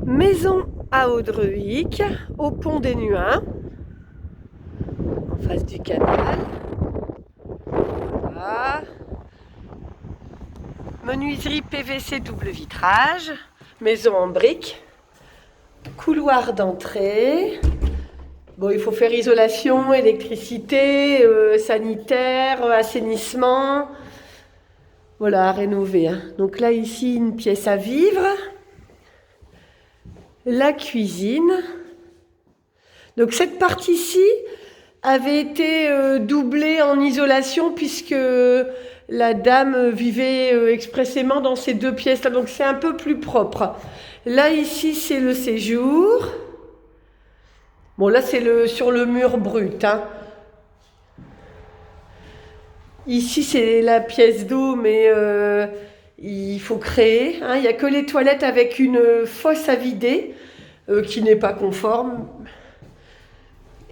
Maison à Audrewick, au pont des Nuins, en face du canal. Voilà. Menuiserie PVC double vitrage, maison en briques, couloir d'entrée. Bon, il faut faire isolation, électricité, sanitaire, assainissement. Voilà, à rénover. Hein. Donc là, ici, une pièce à vivre. La cuisine. Donc cette partie-ci avait été doublée en isolation puisque la dame vivait expressément dans ces deux pièces-là. Donc c'est un peu plus propre. Là, ici, c'est le séjour. Bon, là, c'est sur le mur brut. Hein. Ici, c'est la pièce d'eau, mais il faut créer. Hein. Il n'y a que les toilettes avec une fosse à vider qui n'est pas conforme.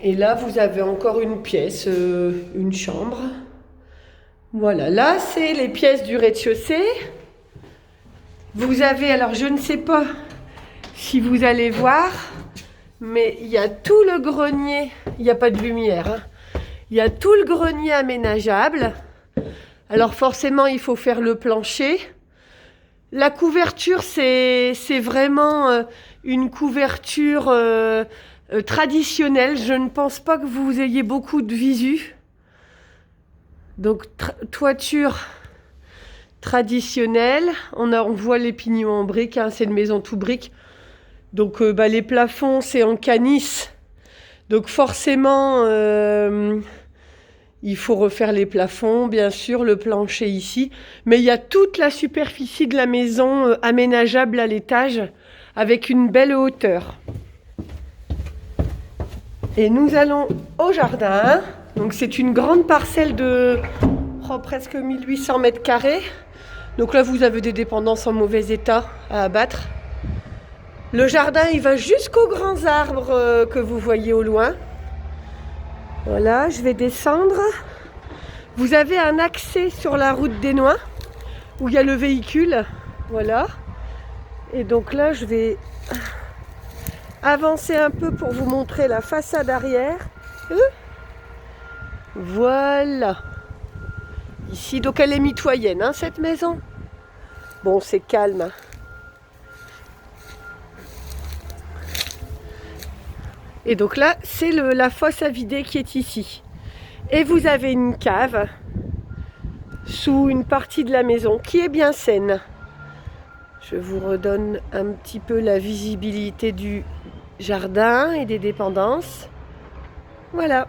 Et là, vous avez encore une pièce, une chambre. Voilà, là, c'est les pièces du rez-de-chaussée. Vous avez, alors je ne sais pas si vous allez voir, mais il y a tout le grenier, il n'y a pas de lumière, hein. Il y a tout le grenier aménageable. Alors forcément, il faut faire le plancher. La couverture, c'est vraiment une couverture traditionnelle. Je ne pense pas que vous ayez beaucoup de visu. Donc toiture traditionnelle. On voit les pignons en briques, hein, c'est une maison tout brique. Donc les plafonds, c'est en canis. Donc forcément, il faut refaire les plafonds, bien sûr, le plancher ici. Mais il y a toute la superficie de la maison aménageable à l'étage avec une belle hauteur. Et nous allons au jardin. Donc c'est une grande parcelle de presque 1800 mètres carrés. Donc là, vous avez des dépendances en mauvais état à abattre. Le jardin, il va jusqu'aux grands arbres que vous voyez au loin. Voilà, je vais descendre. Vous avez un accès sur la route des Noix où il y a le véhicule. Voilà. Et donc là, je vais avancer un peu pour vous montrer la façade arrière. Voilà. Ici, donc elle est mitoyenne, hein, cette maison. Bon, c'est calme. Et donc là, c'est la fosse à vider qui est ici. Et vous avez une cave sous une partie de la maison qui est bien saine. Je vous redonne un petit peu la visibilité du jardin et des dépendances. Voilà.